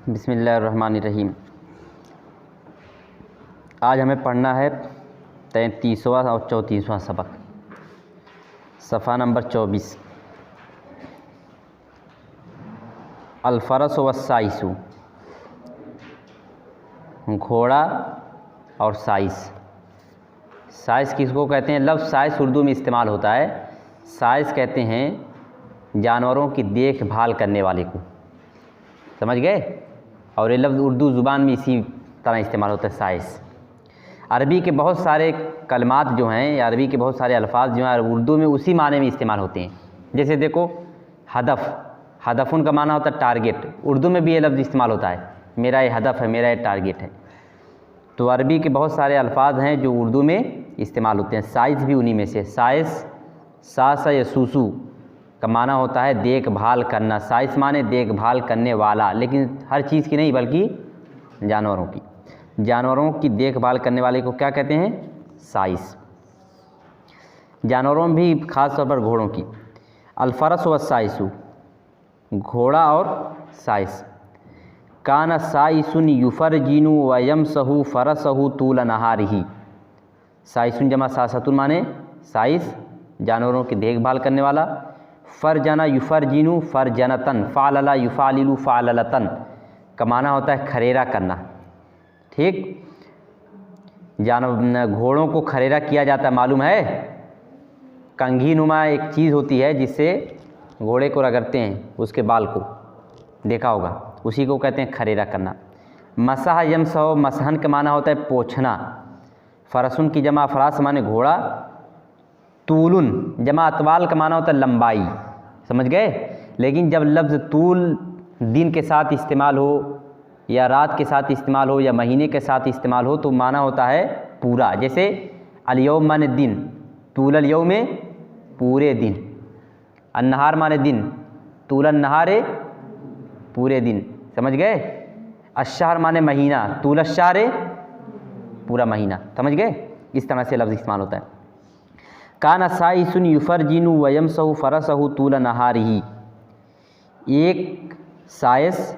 बिस्मिल्लाहिर्रहमानिर्रहीम। आज हमें पढ़ना है 33वां और 34वां सबक, सफ़ा नंबर 24। अल-फ़रस वस्साइसु, घोड़ा और साइस। साइस किसको कहते हैं? लफ्ज़ साइस उर्दू में इस्तेमाल होता है। साइस कहते हैं जानवरों की देखभाल करने वाले को, समझ गए? और ये लफ्ज़ उर्दू ज़ुबान में इसी तरह इस्तेमाल होता है साइस। अरबी के बहुत सारे कलमात जो हैं या अरबी के बहुत सारे अल्फाज जो हैं उर्दू में उसी माने में इस्तेमाल होते हैं। जैसे देखो हदफ़, हदफ़ुन का माना होता है टारगेट, उर्दू में भी ये लफ्ज़ इस्तेमाल होता है, मेरा ये हदफ़ है, मेरा ये टारगेट है। तो अरबी के बहुत सारे अल्फाज हैं जो उर्दू में इस्तेमाल होते हैं। साइस भी उन्हीं में से। साइस सासा या सूसू का माना होता है देखभाल करना। साइस माने देखभाल करने वाला, लेकिन हर चीज़ की नहीं बल्कि जानवरों की। जानवरों की देखभाल करने वाले को क्या कहते हैं? साइस। जानवरों में भी ख़ास तौर पर घोड़ों की। अल-फ़रस व साइसु, घोड़ा और साइस। काना साइसुन युफ़रजिनु व यमसहु फ़रसहु तूल नहारिही। साइसुन जमा सासतुन माने साइस, जानवरों की देखभाल करने वाला। फ़रजना युफ़रजिनु फ़रजनतन, फ़ालला युफ़ालिलु फ़ाललतन का माना होता है खरेरा करना। ठीक, घोड़ों को खरेरा किया जाता है, मालूम है? कंघी नुमा एक चीज़ होती है जिससे घोड़े को रगड़ते हैं, उसके बाल को देखा होगा, उसी को कहते हैं खरेरा करना। मसह यमसह, मसहन का माना होता है पोंछना। फ़रसुन की जमा फ़रास माने घोड़ा। तूलुन जमा अतवाल का माना होता है लंबाई, समझ गए? लेकिन जब लफ्ज़ तूल दिन के साथ इस्तेमाल हो या रात के साथ इस्तेमाल हो या महीने के साथ इस्तेमाल हो तो माना होता है पूरा। जैसे अल-यौम माने दिन, तूल अल-यौम में पूरे दिन। अन-नहार माने दिन, तूल अन-नहारे पूरे दिन, समझ गए? अश-शहर माने महीना, तूल अश-शहरे पूरा महीना, समझ गए? इस तरह से लफ्ज़ इस्तेमाल होता है। काना साइसुन युफ़रजिनु व यमसहु फ़रसहु तूल नहारिही। एक साइस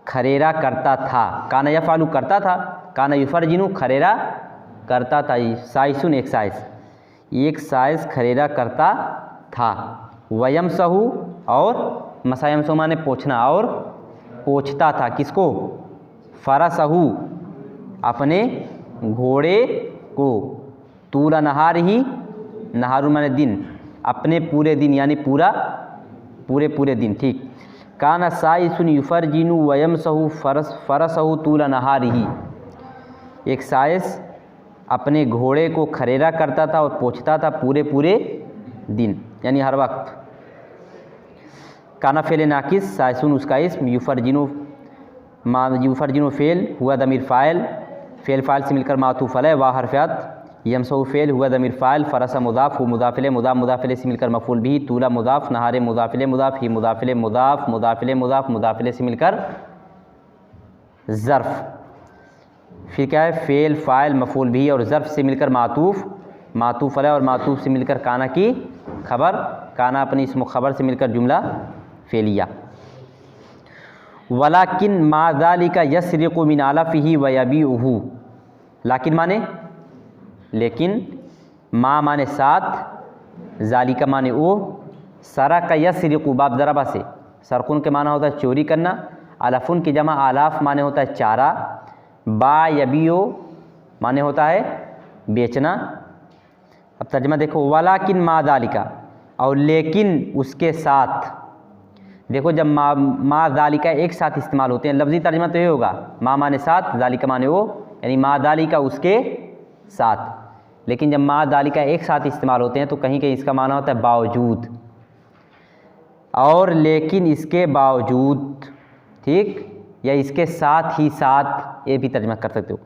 खरेरा करता था। काना यफ़ालु करता था, काना युफ़रजिनु खरेरा करता था। साइसुन एक साइस, एक साइस खरेरा करता था। व यमसहु और मसा यमसहु माने पोंछना, और पोंछता था किसको? फ़रसहु अपने घोड़े को। तूला नहारिही, नहारु माने दिन, अपने पूरे दिन यानी पूरे दिन। ठीक। काना साइसुन युफ़रजिनु व यमसहु फ़रसहु तूला नहारिही। एक साइस अपने घोड़े को खरेरा करता था और पोंछता था पूरे दिन, यानी हर वक्त। काना फ़ेल नाकिस, साइसुन उसका इस्म, युफ़रजिनु फ़ेल, हुआ दमीर फ़ाइल, फ़ेल फ़ाइल से मिलकर मातूफ़ अलैह, वाह हरफ़ियात। यमसहु फ़ेल, हुआ दमीर फ़ाइल, फ़रस मुज़ाफ़, हु मुज़ाफ़ इलैह, मुज़ाफ़ इलैह से मिलकर मफ़ूल बिही, तूला मुज़ाफ़, नहारे मुज़ाफ़ इलैह मुज़ाफ़, ही मुज़ाफ़ इलैह मुज़ाफ़, मुज़ाफ़ इलैह मुज़ाफ़, मुज़ाफ़ इलैह से मिलकर ज़र्फ़। फिर क्या है? फ़ेल फ़ाइल मफ़ूल बिही और ज़र्फ़ से मिलकर मातूफ़ अलैह और मातूफ़ से मिलकर काना की खबर। काना अपनी इस्म खबर से मिलकर जुमला फ़ेलिया। वलाकिन मा ज़ालिका यस्रिक़ु मिन अलफ़िही व यबीउहु। लाकिन माने लेकिन, मा माने साथ, ज़ालिका माने वो, सरक़ यस्रिक़ु बाब ज़राबा से, सरक़ुन के माना होता है चोरी करना। अलफ़ुन की जमा आलाफ़ माने होता है चारा। बा यबीओ माने होता है बेचना। अब तर्जुमा देखो, वलाकिन मा ज़ालिका, और लेकिन उसके साथ। देखो जब मा ज़ालिका एक साथ इस्तेमाल होते हैं, लफ्ज़ी तर्जुमा तो ये होगा मा माने साथ, ज़ालिका माने वो, यानी मा ज़ालिका उसके साथ। लेकिन जब मा ज़ालिका एक साथ इस्तेमाल होते हैं तो कहीं कहीं इसका माना होता है बावजूद, और लेकिन इसके बावजूद, ठीक, या इसके साथ ही साथ, ये भी तर्जुमा कर सकते हो।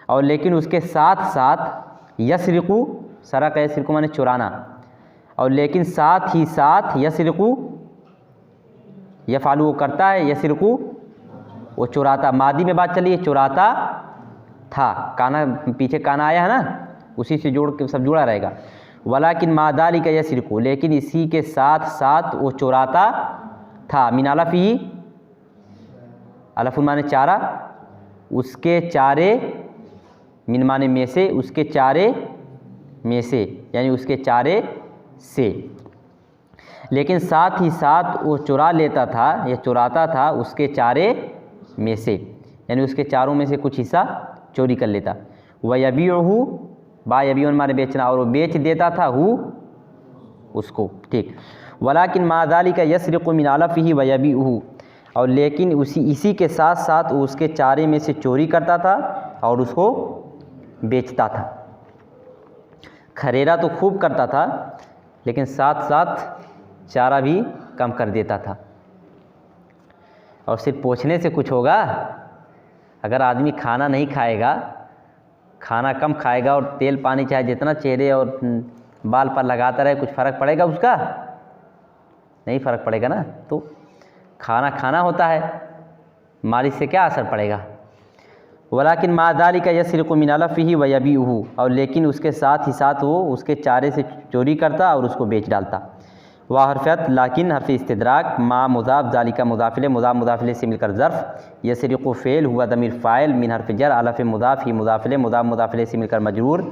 और लेकिन उसके साथ साथ यस्रिक़ु, सरक़ यस्रिक़ु माने चुराना, और लेकिन साथ ही साथ यस्रिक़ु, यफ़ालु वो करता है, यस्रिक़ु वो चुराता। मादी में बात चली है, चुराता था, काना पीछे काना आया है ना, उसी से जोड़ के सब जुड़ा रहेगा। वलाकिन मा ज़ालिका यस्रिक़ु, लेकिन इसी के साथ साथ वो चुराता था। मिन अलफ़िही अलफुन माने चारा, उसके चारे, मिन माने में से, उसके चारे में से, यानी उसके चारे से। लेकिन साथ ही साथ वो चुरा लेता था या चुराता था उसके चारे में से, यानी उसके चारों में से कुछ हिस्सा चोरी कर लेता। व यबीउहु, बा यबीउन माने बेचना, और वो बेच देता था हु उसको, ठीक। वलाकिन मा ज़ालिका यसरिक़ु मिन अलफ़िही व यबीउहु, और लेकिन इसी के साथ साथ वो उसके चारे में से चोरी करता था और उसको बेचता था। खरेरा तो खूब करता था, लेकिन साथ साथ चारा भी कम कर देता था। और सिर्फ पोंछने से कुछ होगा? अगर आदमी खाना नहीं खाएगा, खाना कम खाएगा और तेल पानी चाहे जितना चेहरे और बाल पर लगाता रहे, कुछ फ़र्क पड़ेगा उसका? नहीं फ़र्क पड़ेगा ना। तो खाना खाना होता है, मालिश से क्या असर पड़ेगा? वलाकिन मा ज़ालिका यसरिक़ु मिन अलफ़िही व यबीउहु, और लेकिन उसके साथ ही साथ वो उसके चारे से चोरी करता और उसको बेच डालता। वाह हरफ़त लाकिन हर्फ़ इस्तिदराक मा मुज़ाफ़ ज़ालिका मुज़ाफ़िले, मुज़ाफ़ मुज़ाफ़िले से मिलकर ज़र्फ़, यसरिक़ु फ़ेल हुआ ज़मीर फ़ाइल, मिन हर्फ़ जर अलफ़ मुज़ाफ़ ही मुज़ाफ़िले, मुज़ाफ़ मुज़ाफ़िले से मिलकर मजरूर,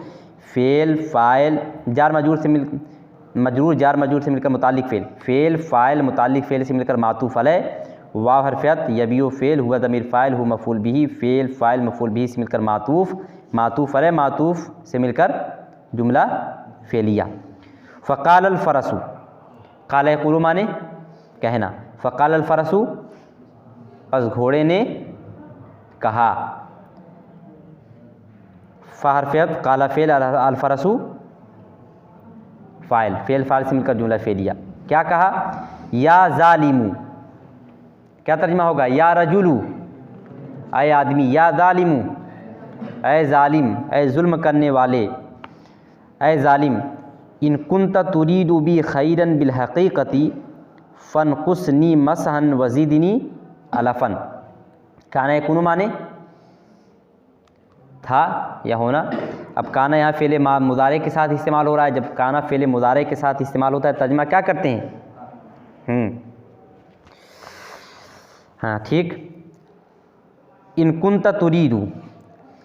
फ़ेल फ़ाइल जार मजरूर से मजरूर जार मजरूर से मिलकर मुतालिक फ़ेल, फ़ेल फ़ाइल मुतालिक फ़ेल से मिलकर मातूफ़ अलैह। वाव हरफ़त यबीउ फ़ेल हुआ ज़मीर फ़ाइल हु मफ़ूल बिही, फ़ेल फ़ाइल मफ़ूल बिही से मिलकर मातूफ़, मातूफ़ अलैह मातूफ़ से मिलकर जुमला फ़ेलिया। फ़क़ाल अल फ़रसु, क़ाल यक़ूलु माने कहना, फ़क़ाल अल फ़रसु बस घोड़े ने कहा। फ़ हरफ़त क़ाल फ़ेल अल फ़रसु फ़ाइल, फ़ेल फ़ाइल से मिलकर जुमला फ़ेलिया। क्या कहा? या ज़ालिमु, क्या तर्जुमा होगा? या रजुलु, ऐ आदमी, या ज़ालिमु, ऐ ज़ालिम, ऐ जुल्म करने वाले, ऐ ज़ालिम, इन कुंत तुरीदु बी खैरन बिल हक़ीक़ती फ़नक़ुसनी मसहन वज़िदनी अलफ़न। काना यकुनु माने था या होना। अब काना यहाँ फ़ेले मुज़ारे के साथ इस्तेमाल हो रहा है। जब काना फ़ेले मुज़ारे के साथ इस्तेमाल होता है, तर्जुमा क्या करते हैं? हाँ ठीक। इन कुंत तुरीदु,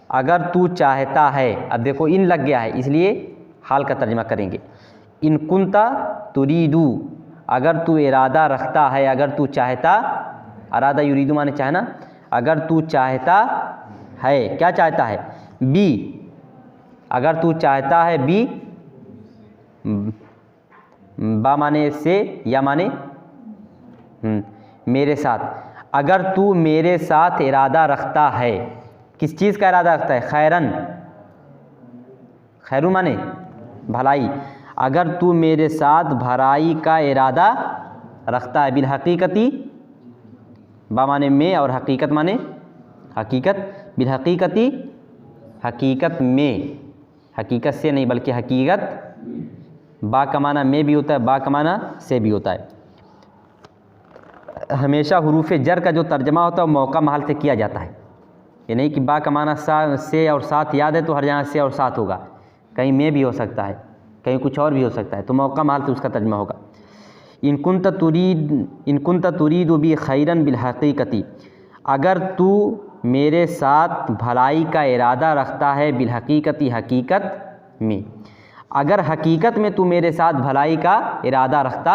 अगर तू चाहता है। अब देखो इन लग गया है, इसलिए हाल का तर्जुमा करेंगे। इन कुंता तुरीदु, अगर तू इरादा रखता है, अगर तू चाहता, अरादा युरीदु माने चाहना, अगर तू चाहता है, क्या चाहता है? बी, अगर तू चाहता है, बी बा माने से, या माने मेरे साथ। अगर तू मेरे साथ इरादा रखता है, किस चीज़ का इरादा रखता है? खैरन, खैरू माने भलाई। अगर तू मेरे साथ भलाई का इरादा रखता है, बिल हकीकती, बा माने में और हकीकत माने हकीकत, बिल हकीकती हकीकत में, हकीकत से नहीं बल्कि हकीकत। बा का माना में भी होता है, बा का माना से भी होता है। हमेशा हुरूफ जर का जो तर्जमा होता है वो मौका महल से किया जाता है। ये नहीं कि बा का माना सा से और साथ याद है तो हर जगह से और साथ होगा, कहीं में भी हो सकता है, कहीं कुछ और भी हो सकता है, तो मौका महल से उसका तर्जमा होगा। इन कुंत तुरीदु बी खैरन बिल हकीकती, अगर तू मेरे साथ भलाई का इरादा रखता है, बिल हकीकती हकीकत में, अगर हकीकत में तू मेरे साथ भलाई का इरादा रखता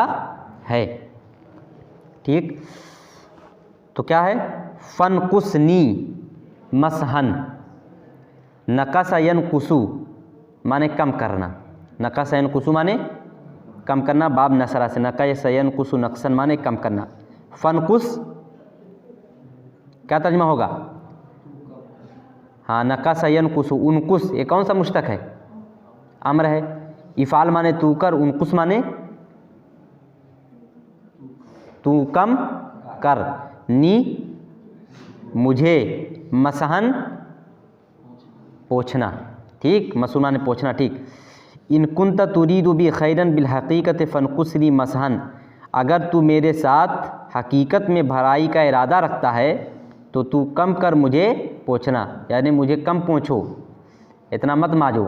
है, ठीक। तो क्या है? फ़नक़ुसनी मसहन, नक़स यनक़ुसु माने कम करना, नक़स यनक़ुसु माने कम करना, बाब नसरा से, नक़स यनक़ुसु नक़सन माने कम करना। फ़नक़ुस क्या तर्जुमा होगा? हाँ, नक़स यनक़ुसु, उनकुस, ये कौन सा मुश्तक है? अम्र है। इफ़ाल माने तू कर, उनकुस माने तू कम कर, नी मुझे, मसहन पोंछना, ठीक, मसूना ने पोंछना, ठीक। इन कुंत तुरीदु बी खैरन बिल हकीकत फ़नक़ुसनी मसहन, अगर तू मेरे साथ हकीकत में भलाई का इरादा रखता है तो तू कम कर मुझे पोंछना, यानी मुझे कम पोंछो, इतना मत माजो,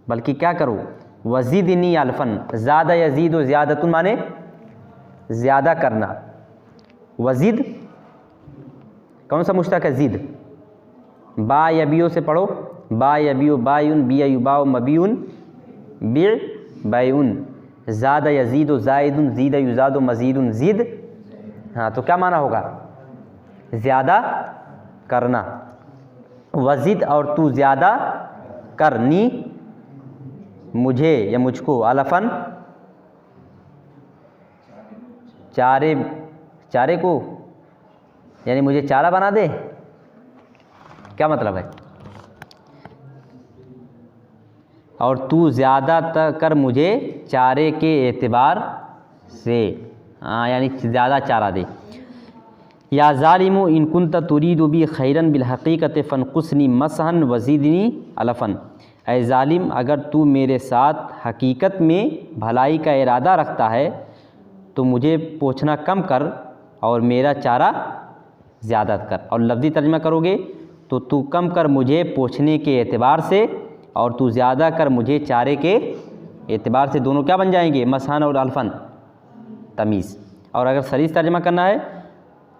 बल्कि क्या करो? वज़िदनी अलफ़न, ज़्यादा यज़ीद व ज़्यादतुन माने ज़्यादा करना। वज़िद कौन सा मुश्तक है? ज़िद। बा यबियो से पढ़ो, बा यबियो बायुन, बिया युबाओ मबियुन, बिर बायुन, ज़ादा यज़ीदो ज़ाइदुन, ज़ीदा युज़ादो मज़ीदुन, ज़िद। हाँ, तो क्या माना होगा? ज़्यादा करना। वज़िद और तू ज़्यादा करनी मुझे या मुझको, अलफ़न चारे, चारे को, यानी मुझे चारा बना दे। क्या मतलब है? और तू ज़्यादा कर मुझे चारे के एतबार से, हाँ यानी ज़्यादा चारा दे। या ज़ालिमु इन कुंत तुरीदु बी खैरन बिल हक़ीक़त फ़नक़ुस्नी मसहन वज़िदनी अलफ़न। ऐ ज़ालिम, अगर तू मेरे साथ हकीकत में भलाई का इरादा रखता है तो मुझे पोछना कम कर और मेरा चारा ज़्यादा कर। और लफ्ज़ी तर्जुमा करोगे तो तू कम कर मुझे पोछने के एतबार से और तू ज़्यादा कर मुझे चारे के एतबार से। दोनों क्या बन जाएंगे? मसहन और अल्फ़न, तमीज़। और अगर सरीस तर्जुमा करना है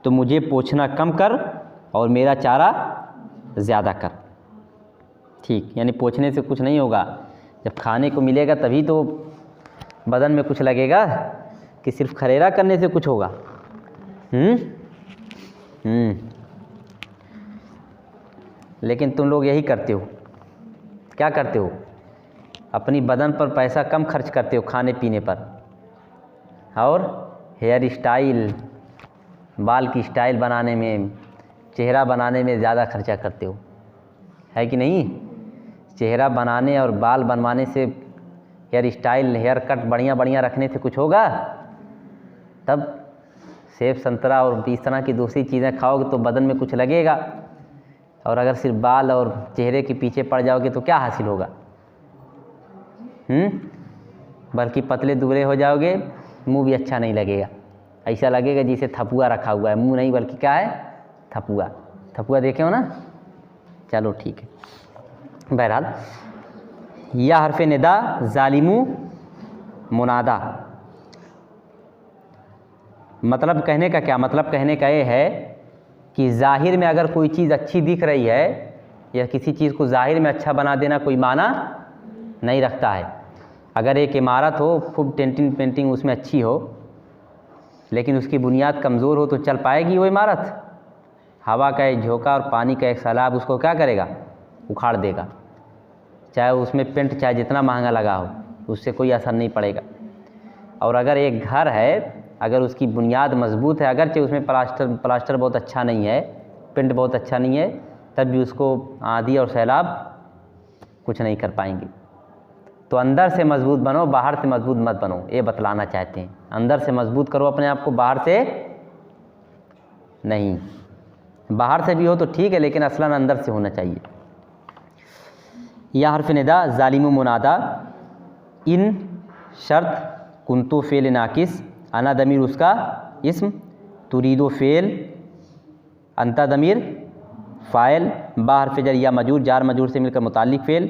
तो मुझे पोछना कम कर और मेरा चारा ज़्यादा कर। ठीक, यानी पोछने से कुछ नहीं होगा, जब खाने को मिलेगा तभी तो बदन में कुछ लगेगा, कि सिर्फ खरेरा करने से कुछ होगा। लेकिन तुम लोग यही करते हो। क्या करते हो? अपनी बदन पर पैसा कम खर्च करते हो खाने पीने पर, और हेयर स्टाइल, बाल की स्टाइल बनाने में, चेहरा बनाने में ज़्यादा खर्चा करते हो, है कि नहीं? चेहरा बनाने और बाल बनवाने से, हेयर स्टाइल, हेयर कट बढ़िया बढ़िया रखने से कुछ होगा? तब सेब संतरा और इस तरह की दूसरी चीज़ें खाओगे तो बदन में कुछ लगेगा। और अगर सिर्फ बाल और चेहरे के पीछे पड़ जाओगे तो क्या हासिल होगा? बल्कि पतले दुबले हो जाओगे, मुंह भी अच्छा नहीं लगेगा, ऐसा लगेगा जैसे थपुआ रखा हुआ है। मुंह नहीं बल्कि क्या है? थपुआ। थपुआ देखे हो ना? चलो ठीक है। बहरहाल, या हरफ निदा ज़ालिमु मुनादा। मतलब कहने का क्या? मतलब कहने का ये है कि ज़ाहिर में अगर कोई चीज़ अच्छी दिख रही है, या किसी चीज़ को ज़ाहिर में अच्छा बना देना कोई माना नहीं रखता है। अगर एक इमारत हो, खूब डेंटिंग पेंटिंग उसमें अच्छी हो, लेकिन उसकी बुनियाद कमज़ोर हो तो चल पाएगी वो इमारत? हवा का एक झोंका और पानी का एक सैलाब उसको क्या करेगा? उखाड़ देगा। चाहे उसमें पेंट चाहे जितना महंगा लगा हो, उससे कोई असर नहीं पड़ेगा। और अगर एक घर है, अगर उसकी बुनियाद मजबूत है, अगरचे उसमें प्लास्टर बहुत अच्छा नहीं है, पेंट बहुत अच्छा नहीं है, तब भी उसको आंधी और सैलाब कुछ नहीं कर पाएंगे। तो अंदर से मजबूत बनो, बाहर से मजबूत मत बनो, ये बतलाना चाहते हैं। अंदर से मजबूत करो अपने आप को, बाहर से नहीं। बाहर से भी हो तो ठीक है, लेकिन असलन अंदर से होना चाहिए। या हरफ निदा ज़ालिमु मुनादा। इन शर्त, कुंतु फ़ेल नाकिस, अना दमीर उसका इस्म, तुरीदो फ़ेल, अंता दमीर फ़ाइल, बा हरफ जर या मजूर, जार मजूर से मिलकर मुताल्लिक़ फ़ेल,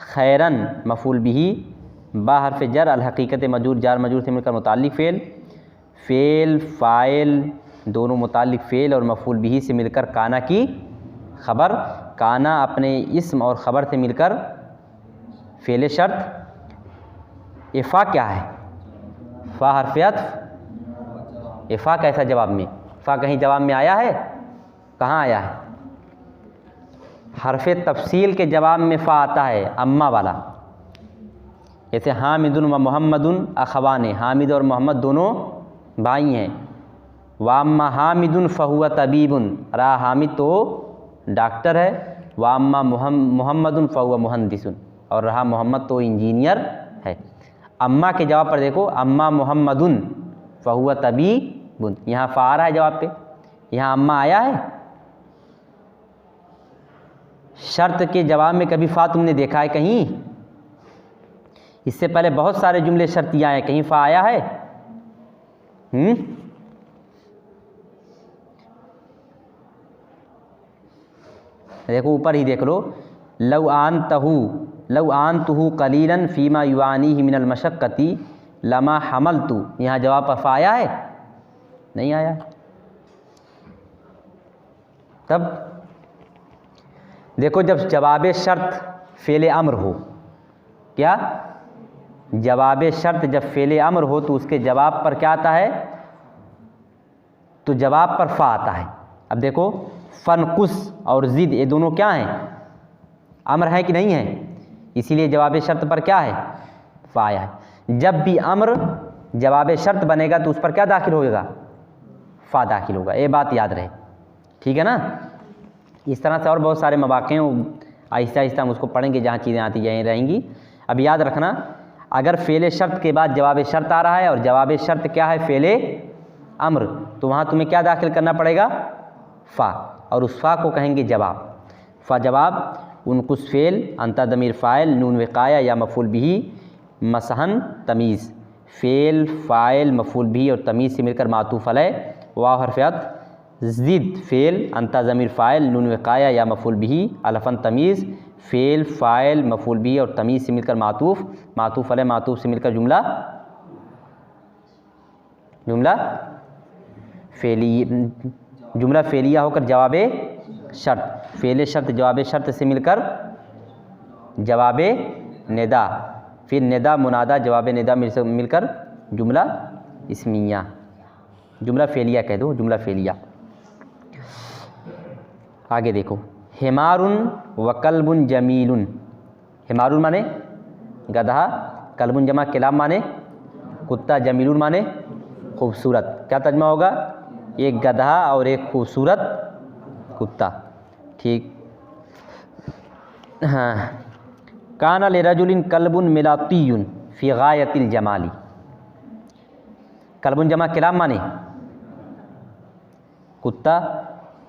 खैरन मफ़ूल बिही, बा हरफ जर अल हकीकत मजूर, जार मजूर से मिलकर मुताल्लिक़ फ़ेल, फ़ेल फ़ाइल दोनों मुताल्लिक़ फ़ेल और मफ़ूल बिही से मिलकर काना की ख़बर। काना अपने इस्म और ख़बर से मिलकर फ़ेल शर्त। इफ़ा क्या है? फ़ा हरफ अत्फ़। इफ़ा कैसा जवाब में? फ़ा कहीं जवाब में आया है? कहाँ आया है? हरफ तफसील के जवाब में फ़ा आता है, अम्मा वाला। जैसे हामिदुन व मोहम्मदुन अखवाने, हामिद और मोहम्मद दोनों भाई हैं। वाम्मा हामिदुन फ़हुवा तबीबुन, रहा हामिद तो डॉक्टर है। वाम्मा मोहम्मदुन फ़हुवा मुहंदिसुन, और रहा मोहम्मद तो इंजीनियर है। अम्मा के जवाब पर देखो, अम्मा मोहम्मदुन फ़हुवा तबीबुन, यहाँ फ़ा आ रहा है जवाब पे, यहाँ अम्मा आया है। शर्त के जवाब में कभी फ़ा तुमने देखा है कहीं? इससे पहले बहुत सारे जुमले शर्तियाँ हैं, कहीं फ़ा आया है? देखो ऊपर ही देख लो, लव आन तुहु कलीलन फ़ीमा युआनी ही मिनल मशक्क़ती लमा हमल तू, यहाँ जवाब पर फ़ा आया है? नहीं आया। तब देखो, जब जवाब शर्त फ़ेल अम्र हो, क्या जवाब शर्त जब फ़ेल अम्र हो तो उसके जवाब पर क्या आता है, तो जवाब पर फ़ा आता है। अब देखो, फनकुस और ज़िद ये दोनों क्या हैं, अम्र है कि नहीं है, इसीलिए जवाब शर्त पर क्या है, फ़ा आया है। जब भी अम्र जवाब शर्त बनेगा तो उस पर क्या दाखिल होगा, फ़ा दाखिल होगा, ये बात याद रहे, ठीक है ना। इस तरह से और बहुत सारे मवाक़े आहिस्ता आहिस्ता हम उसको पढ़ेंगे, जहाँ चीज़ें आती जाएँ रहेंगी। अब याद रखना, अगर फ़ेल शर्त के बाद जवाब शर्त आ रहा है और जवाब शर्त क्या है, फ़ेल अम्र, तो वहाँ तुम्हें क्या दाखिल करना पड़ेगा, फ़ा, और उस फ़ा को कहेंगे जवाब। फ़ा जवाब उनकुस फ़ेल अंता दमीर फ़ाइल नून विकाया या मफ़ूल बिही मसहन तमीज़। फ़ेल फ़ाइल मफ़ूल बिही और तमीज़ से मिलकर मातूफ़ अलैह वाव हर्फ़ अत्फ़। ज़िद फ़ेल अंता ज़मीर फ़ाइल नून विकाया या मफ़ूल बिही अलफ़न तमीज़। फ़ेल फ़ाइल मफ़ूल बिही और तमीज़ से मिलकर मातूफ़, मातूफ़ अलैह मातूफ़ से मिलकर जुमला फ़ेलिया होकर जवाब शर्त। फ़ेल शर्त जवाब शर्त से मिलकर जवाब निदा, फिर निदा मुनादा जवाब निदा मिलकर जुमला इस्मिया, जुमला फ़ेलिया कह दो, जुमला फ़ेलिया। आगे देखो, हिमारुन व कल्बुन जमीलुन। हिमारुन माने गधा, कल्बुन जमा किलाब माने कुत्ता, जमीलुन माने खूबसूरत। क्या तर्जुमा होगा, एक गधा और एक खूबसूरत कुत्ता, ठीक। हाँ, काना लिरजुलिन कल्बुन मिलातियुन फ़ी गायतिल जमाली। कल्बुन जमा किलाब माने कुत्ता,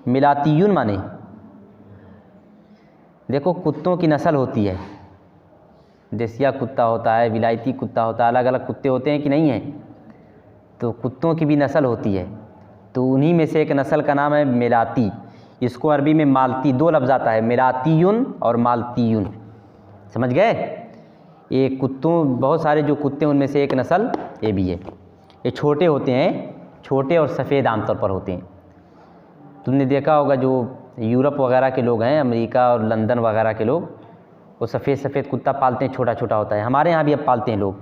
मिलातियुन माने, देखो कुत्तों की नस्ल होती है, देसिया कुत्ता होता है, विलायती कुत्ता होता है, अलग अलग कुत्ते होते हैं कि नहीं हैं, तो कुत्तों की भी नस्ल होती है। तो उन्हीं में से एक नस्ल का नाम है मिलाती। इसको अरबी में मालती, दो लफ्ज़ आता है, मिलातियुन और मालतीयुन, समझ गए। ये कुत्तों, बहुत सारे जो कुत्ते उनमें से एक नस्ल ये भी है। ये छोटे होते हैं, छोटे और सफ़ेद आमतौर पर होते हैं। तुमने देखा होगा जो यूरोप वगैरह के लोग हैं, अमेरिका और लंदन वगैरह के लोग, वो सफ़ेद सफ़ेद कुत्ता पालते हैं, छोटा छोटा होता है। हमारे यहाँ भी अब पालते हैं लोग,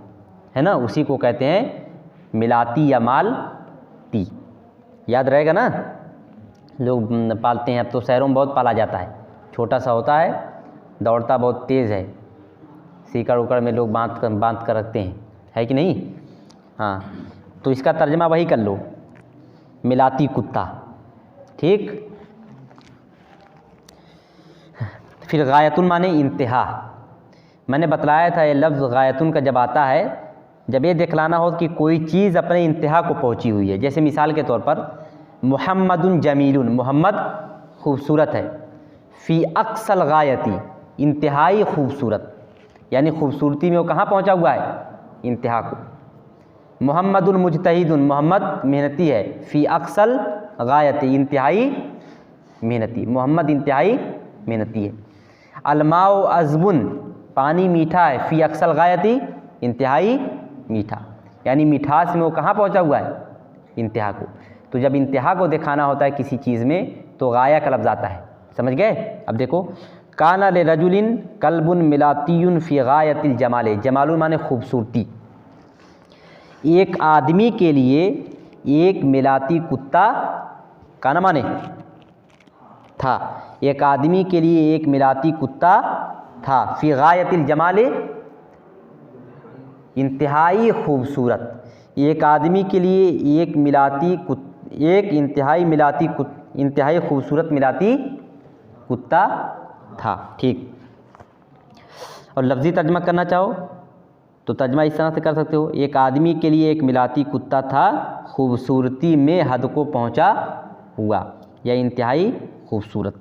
है ना, उसी को कहते हैं मिलाती या मालती, याद रहेगा ना। लोग पालते हैं, अब तो शहरों में बहुत पाला जाता है, छोटा सा होता है, दौड़ता बहुत तेज़ है, सीकड़ उकड़ में लोग बांध कर रखते हैं, है कि नहीं। हाँ, तो इसका तर्जमा वही कर लो, मिलाती कुत्ता, ठीक। फिर गायतुन माने इंतहा। मैंने बतलाया था ये लफ्ज़ गायतुन का जब आता है, जब ये दिखलाना हो कि कोई चीज़ अपने इंतहा को पहुंची हुई है। जैसे मिसाल के तौर पर मुहम्मदुन जमीलुन, मोहम्मद खूबसूरत है, फ़ी अक्सल गायती, इंतहाई खूबसूरत, यानी खूबसूरती में वो कहाँ पहुंचा हुआ है, इंतहा को। मुहम्मदुन मुजतहिदुन, मोहम्मद मेहनती है, फ़ी अक्सल गायती, इंतहाई मेहनती, मोहम्मद इंतहाई मेहनती है। अलमाउ अज़बुन, पानी मीठा है, फ़ी अक्सल गायती, इंतहाई मीठा, यानी मिठास में वो कहाँ पहुँचा हुआ है, इंतहा को। तो जब इंतहा को दिखाना होता है किसी चीज़ में तो गाया का लफ्ज़ आता है, समझ गए। अब देखो, काना ले रजुलिन कल्बुन मिलातियुन फ़ी गायतिल जमाले, जमालुन माने खूबसूरती। एक आदमी के लिए एक मिलाती कुत्ता, काना माने था, एक आदमी के लिए एक मिलाती कुत्ता था, फ़ी गायतिल जमाले, इंतहाई खूबसूरत। एक आदमी के लिए एक इंतहाई खूबसूरत मिलाती कुत्ता था, ठीक। और लफ्ज़ी तर्जमा करना चाहो तो तर्जमा इस तरह से कर सकते हो, एक आदमी के लिए एक मिलाती कुत्ता था, खूबसूरती में हद को पहुंचा हुआ, या इंतहाई खूबसूरत।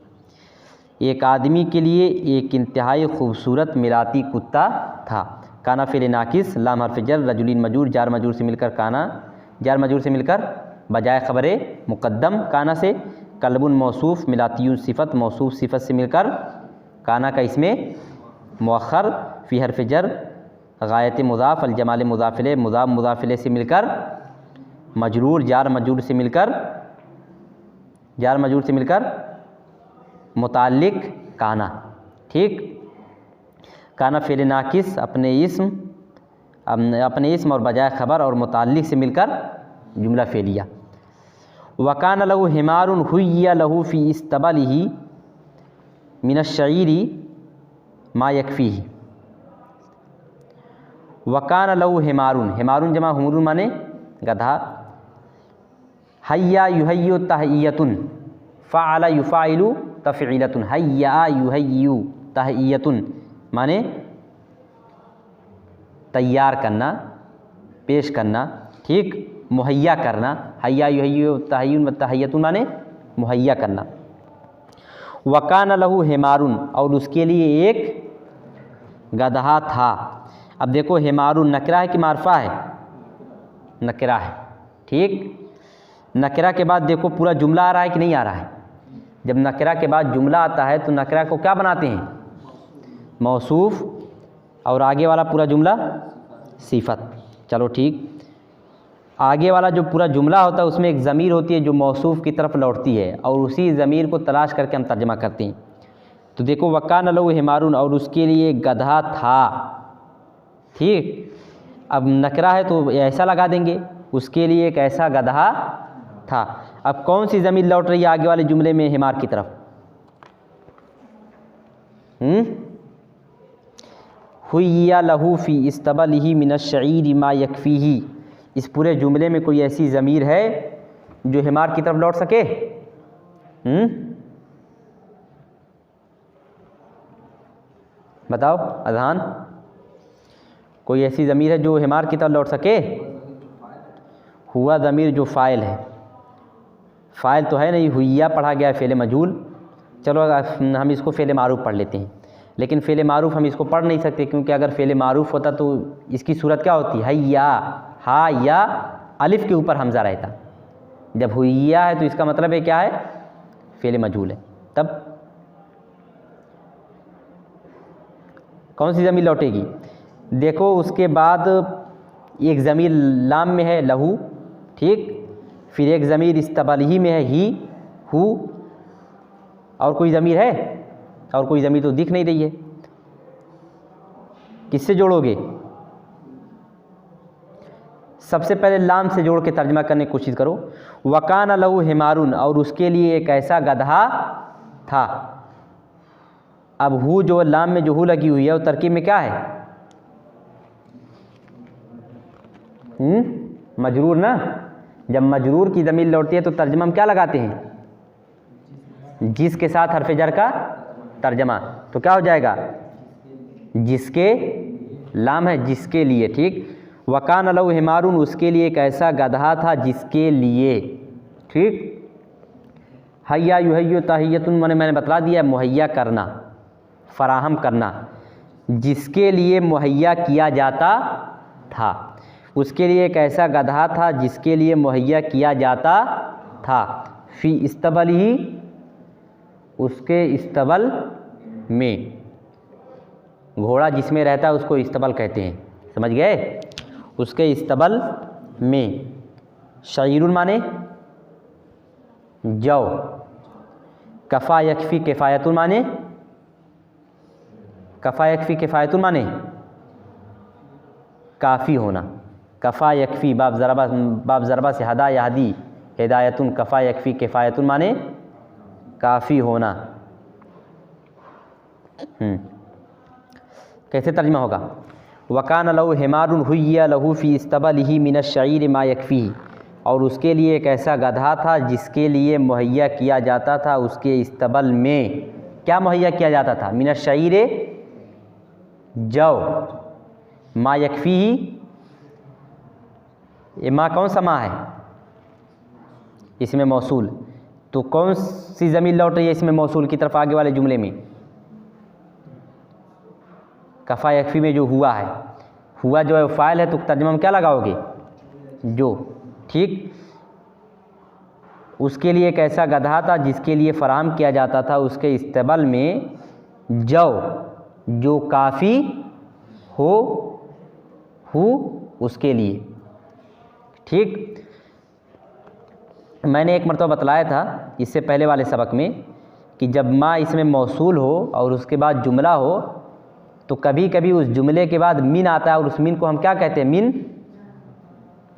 एक आदमी के लिए एक इंतहाई खूबसूरत मिलाती कुत्ता था। काना फ़िल नाकिस, लाम हर्फ जर, रजुलिन मजूर, जार मजूर से मिलकर काना, जार मजूर से मिलकर बजाय ख़बरे मुक़द्दम काना से। कल्बुन मौसूफ़, मिलातियुन सिफ़त, मौसूफ़ सिफ़त से मिलकर काना का इसमें मुअख़्ख़र, फ़ी हर्फ जर, गायत मुज़ाफ़, अल जमाल मुज़ाफ़िले, मुज़ाफ़ मुज़ाफ़िले से मिलकर मजरूर, जार मजरूर से मिलकर मुताल्लिक काना, ठीक। काना फ़ेल नाकिस अपने इस्म और बजाय ख़बर और मुताल्लिक से मिलकर जुमला फ़ेलिया। वकान लहू हिमारुन हुय्या लहू फ़ी इस्तबलिही मिनश्शईरी मा यकफ़ीही। वकान लहू हिमारुन, हिमारुन जमा हुमरुन माने गधा। हय्या युहय्यु तहय्यतुन, फ़अला युफ़ाइलु तफ़ईलतुन, हय्या युहय्यु तहय्यतुन माने तैयार करना, पेश करना, ठीक, मुहैया करना। हय्या युहय्यु तहय्यतुन माने मुहैया करना। वकान लहू हिमारुन, और उसके लिए एक गधा था। अब देखो हिमारुन नकरा है कि मारफा है? नकरा है, ठीक। नकरा के बाद देखो पूरा जुमला आ रहा है कि नहीं आ रहा है? जब नकरा के बाद जुमला आता है तो नकरा को क्या बनाते हैं? मौसूफ, और आगे वाला पूरा जुमला सिफत। चलो ठीक, आगे वाला जो पूरा जुमला होता है उसमें एक ज़मीर होती है जो मौसूफ की तरफ लौटती है, और उसी ज़मीर को तलाश करके हम तर्जमा करते हैं। तो देखो वकान लहू हिमारुन, और उसके लिए गधा था, ठीक। अब नकरा है तो ऐसा लगा देंगे, उसके लिए एक ऐसा गधा था। अब कौन सी ज़मीर लौट रही है आगे वाले जुमले में हिमार की तरफ? हुय्या लहू फ़ी इस्तबलिही मिनश्शईरी मा यकफ़ीही। इस पूरे जुमले में कोई ऐसी ज़मीर है जो हिमार की तरफ लौट सके? बताओ अज़हान, कोई ऐसी ज़मीर है जो हिमार की तरफ लौट सके? हुआ ज़मीर जो फ़ाइल है, फ़ाइल तो है नहीं, हुय्या पढ़ा गया है फ़ेल मजहूल। चलो हम इसको फ़ेल मारूफ़ पढ़ लेते हैं, लेकिन फ़ेल मारूफ़ हम इसको पढ़ नहीं सकते, क्योंकि अगर फ़ेल मारूफ़ होता तो इसकी सूरत क्या होती? हय्या, हा या अलिफ़ के ऊपर हमज़ा रहता। जब हुय्या है तो इसका मतलब है क्या है? फ़ेल मजहूल है। तब कौन सी ज़मीर लौटेगी? देखो उसके बाद एक ज़मीर लाम में है लहू, ठीक, फिर एक ज़मीर इस्तबलिही में है ही, हु, और कोई ज़मीर है? और कोई ज़मीर तो दिख नहीं रही है। किससे जोड़ोगे? सबसे पहले लाम से जोड़ के तर्जमा करने की कोशिश करो। वकान लहू हिमारुन, और उसके लिए एक ऐसा गधा था। अब हु जो लाम में जो हु लगी हुई है वो तरकीब में क्या है? मजरूर ना। जब मजरूर की ज़मीर लौटती है तो तर्जमा हम क्या लगाते हैं? जिसके साथ हरफ जर का तर्जमा, तो क्या हो जाएगा? जिसके, लाम है जिसके लिए, ठीक। वकान लहू हिमारुन, उसके लिए एक ऐसा गधा था जिसके लिए, ठीक। हय्या युहय्यु तहय्यतुन मैंने बतला दिया, मुहैया करना, फराहम करना, जिसके लिए मुहैया किया जाता था। उसके लिए एक ऐसा गधा था जिसके लिए मुहैया किया जाता था। फ़ी इस्तबलिही, उसके इस्तबल में, घोड़ा जिसमें रहता है उसको इस्तबल कहते हैं, समझ गए? उसके इस्तबल में। शईरुन माने जौ, कफ़ा यकफ़ी किफ़ायतुन माने, कफ़ा यकफ़ी किफ़ायतुन माने काफ़ी होना। कफ़ा यकफ़ी बाब ज़रबा से हदा यहदी हिदायतुन, कफ़ा यकफ़ी किफ़ायतुन माने काफ़ी होना। कैसे तर्जुमा होगा? वकान लहू हिमारुन हुय्या लहू फ़ी इस्तबलिही मिनश्शईरी मा यकफ़ीही, और उसके लिए एक ऐसा गधा था जिसके लिए मुहैया किया जाता था उसके इस्तबल में। क्या मुहैया किया जाता था? मिनश्शईरे जौ, मा यकफ़ीही, ये माँ कौन सा माँ है? इसमें मौसूल। तो कौन सी ज़मीर लौट रही है इसमें मौसूल की तरफ आगे वाले जुमले में? कफ़ा यकफ़ी में जो हुआ है, हुआ जो है फ़ाइल है, तो तर्जुमा में क्या लगाओगे? जो, ठीक। उसके लिए एक ऐसा गधा था जिसके लिए फराहम किया जाता था उसके इस्तबल में जौ, जो काफ़ी हो उसके लिए, ठीक। मैंने एक मरतबा बतलाया था इससे पहले वाले सबक में कि जब मा इसमें मौसूल हो और उसके बाद जुमला हो तो कभी कभी उस जुमले के बाद मिन आता है और उस मिन को हम क्या कहते हैं, मिन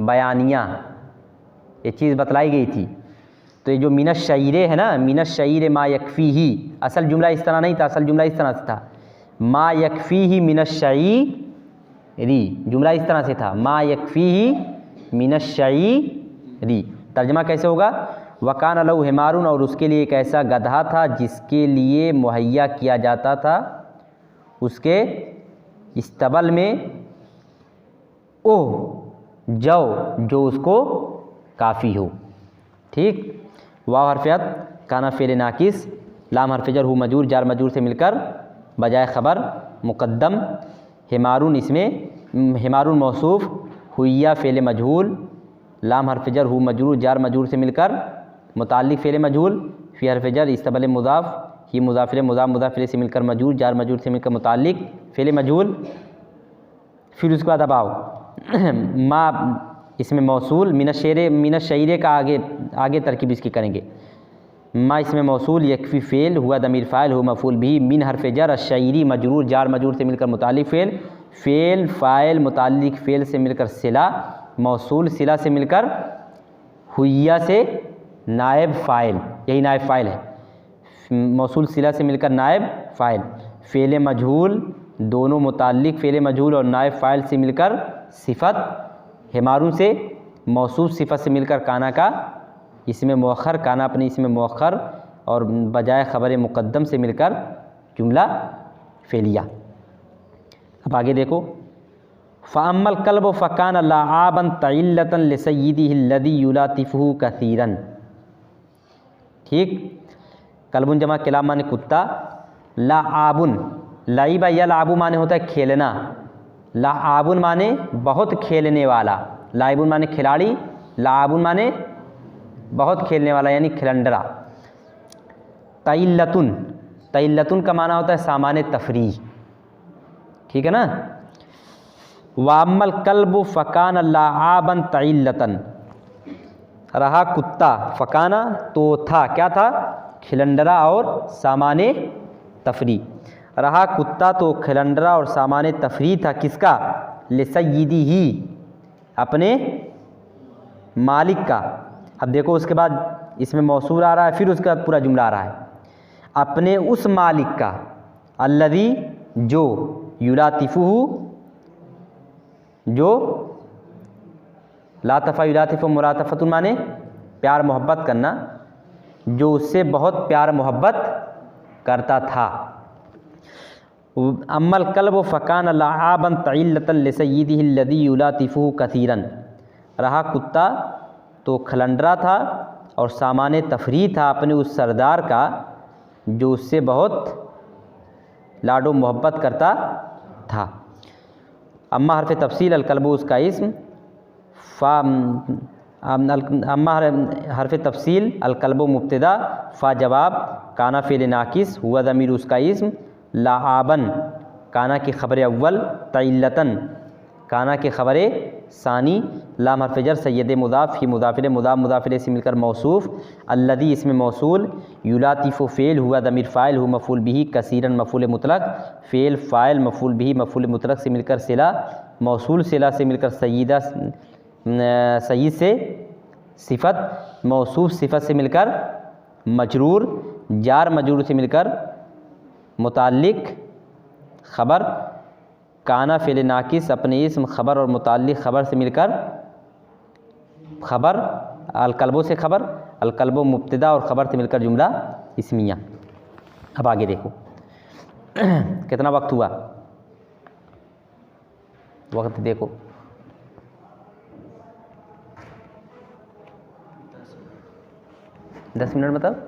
बयानिया, ये चीज़ बतलाई गई थी। तो ये जो मिनश शईरे है ना, मिनश शईरे मा यकफ़ी ही, असल जुमला इस तरह नहीं था, असल जुमला इस तरह से था, मा यकफ़ी ही मिनश शईरी, जुमला इस तरह से था, मा यकफ़ी ही मिनश शईरी। तर्जमा कैसे होगा, वकान लहू हिमारुन, और उसके लिए एक ऐसा गधा था जिसके लिए मुहैया किया जाता था उसके इस्तबल में ओह जो उसको काफ़ी हो। ठीक, वाव हरफियत, काना फेल नाकिस, लाम हरफजर हु मजूर, जार मजूर से मिलकर बजाय ख़बर मुक़द्दम, हिमारुन इसमें हिमारुन मौसूफ़, हुइया फ़ेल मजहूल, लाम हरफजर हु मजरूर, जार मजूर से मिलकर मुताल्लिक़ फ़ेल मजहूल, फ़ी हरफजर इस्तबल मुज़ाफ़, ही मुज़ाफ़िल मुज़ाफ़ मुज़ाफ़िल से मिलकर मजूर, जार मजूर से मिलकर मुताल्लिक़ फ़ेल मजहूल। फिर उसके बाद अब आओ मा इसमें मौसूल, मिनश शईरे का आगे तरकीब इसकी करेंगे। मा इसमें मौसूल, यकफ़ी फ़ेल, हुआ दमीर फ़ाइल, हुआ मफ़ूल भी, मिन हरफ़ जर, शईरी मजरूर, जार मजरूर से मिलकर मुताल्लिक़ फ़ेल, फ़ेल फ़ाइल मुताल्लिक़ फ़ेल से मिलकर सिला, मौसूल सिला से मिलकर हुइया से नायब फ़ाइल, यही नायब फ़ाइल है, मौसूल सिला से मिलकर नायब फ़ाइल, फ़ेल मजहूल दोनों मुताल्लिक़ फ़ेल मजहूल और नायब फ़ाइल से मिलकर सिफ़त, हिमारुन से मौसूफ़ सिफ़त से मिलकर काना का इसमें मौखर, काना अपनी इसमें मौखर और बजाय ख़बर मुक़द्दम से मिलकर जुमला फ़ेलिया। अब आगे देखो, फ़अम्मल कल्ब फ़कान लाआबन तइल्लतन लिसय्यिदिहि लज़ी युलातिफ़ुहु कसीरन। ठीक, कल्बुन जमा किलाब माने कुत्ता, लाआबुन लाइबा यलाबु माने होता है खेलना, लाआबुन माने बहुत खेलने वाला, लाइबुन माने खिलाड़ी, लाआबुन माने बहुत खेलने वाला यानी खिलंडरा। तइल्लतुन, तइल्लतुन का माना होता है सामान्य तफरीह, ठीक है ना। वाम्मल कल्बु फ़कान लाआबन तइल्लतन, रहा कुत्ता, फ़काना तो था, क्या था, खिलंडरा और सामान्य तफरीह, रहा कुत्ता तो खिलंडरा और सामान्य तफरीह था, किसका, लिसय्यिदिही अपने मालिक का। अब देखो उसके बाद इसमें मौसूल आ रहा है, फिर उसके बाद पूरा जुमला आ रहा है, अपने उस मालिक का, अल्लज़ी जो, युलातिफ़ुहु जो, लातफ़ा युलातिफ़ु मुलातफ़तुन माने प्यार मोहब्बत करना, जो उससे बहुत प्यार मोहब्बत करता था। अम्मल कल्ब फ़कान लाआबन तइल्लतन लिसय्यिदिहि लज़ी युलातिफ़ुहु कसीरन, रहा कुत्ता तो खलंडरा था और सामान्य तफरीह था अपने उस सरदार का जो उससे बहुत लाडो मोहब्बत करता था। अम्मा हरफ़ तफसील अलकल्बु उसका इस्म, अम्मा हरफ़ तफसील अलकल्बु मुब्तदा, फ़ा जवाब, काना फ़ेल नाकिस, हुआ ज़मीर उसका इस्म, लाआबन काना की ख़बर अव्वल, तइल्लतन काना की ख़बर सानी, लाम हरफ़ जर सय्यद मुज़ाफ़, ही मुज़ाफ़िल मुज़ाफ़ मुज़ाफ़िल से मिलकर मौसूफ़, अल्लज़ी इसमें मौसूल, युलातिफ़ु फ़ेल, हुआ दमीर फ़ाइल, हु मफ़ूल बिही, कसीरन मफ़ूल मुतलक़, फ़ेल फ़ाइल मफ़ूल बिही मफ़ूल मुतलक़ से मिलकर सिला, मौसूल सिला से मिलकर सय्यदा सय्यद से सिफ़त, मौसूफ़ सिफ़त से मिलकर मजरूर, जार मजरूर से मिलकर मुताल्लिक़ ख़बर, काना फ़ेल नाकिस अपने इस्म ख़बर और मुताल्लिक़ ख़बर से मिलकर ख़बर, अलकल्बो से ख़बर, अलकल्बो मुब्तदा और ख़बर से मिलकर जुमला इस्मिया। अब आगे देखो कितना वक्त हुआ, वक्त देखो 10 मिनट मतलब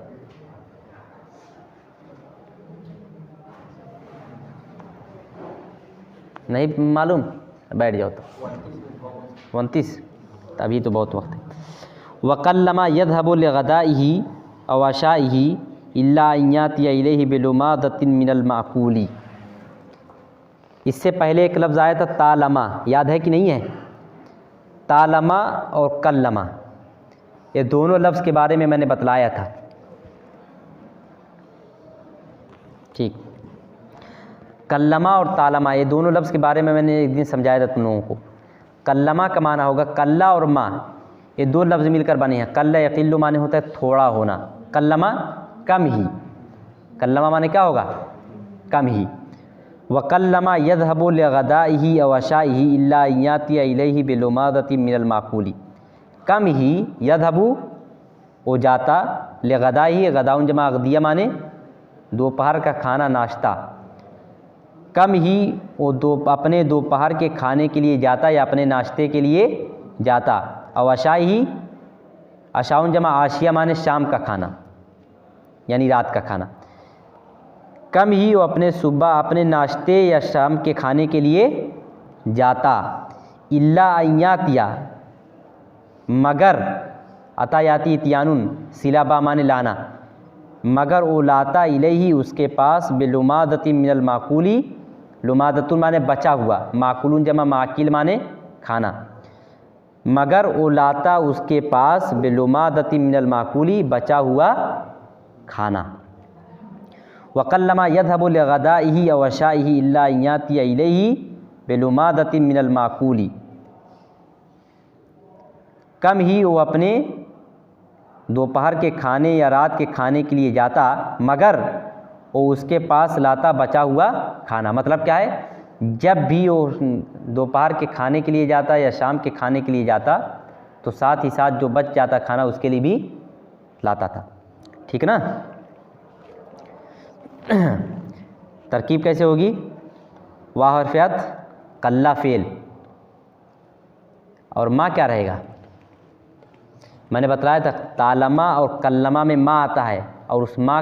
नहीं मालूम, बैठ जाओ तो 29, अभी तो बहुत वक्त है। वक़ल्लमा यज़हबु लिग़दाइही अव अशाइही इल्ला अन यातिया इलैहि बिलुमादतिन मिनल माक़ूली। इससे पहले एक लफ्ज़ आया था तालमा, याद है कि नहीं है, तालमा और कल्लमा, ये दोनों लफ्ज़ के बारे में मैंने बतलाया था। ठीक। कल्लमा और तालमा ये दोनों लफ्ज़ के बारे में मैंने एक दिन समझाया था तुम लोगों को। कल्लमा का माना होगा कल्ला और मा, ये दो लफ्ज़ मिलकर बने हैं। कल्ला यक़िल्लु माने होता है थोड़ा होना, कल्लमा कम ही। कल्लमा माने क्या होगा? कम ही। व कल्लमा यज़हबु लिग़दाइही अव अशाइही इल्ला यातिया इलैहि बिलुमादतिन मिनल माक़ूली। कम ही यज़हबु वो जाता, लिग़दाइही गदाउन जमा गदिया माने दोपहर का खाना नाश्ता। कम ही वो अपने दोपहर के खाने के लिए जाता या अपने नाश्ते के लिए जाता। और अशाइही अशाउन जमा आशिया माने शाम का खाना यानी रात का खाना। कम ही वो अपने सुबह अपने नाश्ते या शाम के खाने के लिए जाता। इल्ला अय्यातिया मगर, अतायाती इतियानुन सिलाबा माने लाना, मगर वो लाता इलैही उसके पास बिलुमादतिन मिनल माक़ूली, लुमादतुन माने बचा हुआ, माकुलुन जमा माकिल माने खाना, मगर वो लाता उसके पास बिलुमादतिन मिनल माकुली बचा हुआ खाना। वक़ल्लमा यज़हबु लिग़दाइही अव अशाइही इल्ला यातिया इलैहि बिलुमादतिन मिनल माकुली। कम ही वो अपने दोपहर के खाने या रात के खाने के लिए जाता, मगर वो उसके पास लाता बचा हुआ खाना। मतलब क्या है? जब भी वो दोपहर के खाने के लिए जाता या शाम के खाने के लिए जाता तो साथ ही साथ जो बच जाता खाना उसके लिए भी लाता था। ठीक ना? तरकीब कैसे होगी? वाह हरफ़ियत कल्ला फ़ेल और माँ क्या रहेगा? मैंने बताया था तालमा और कल्लमा में माँ आता है और उस माँ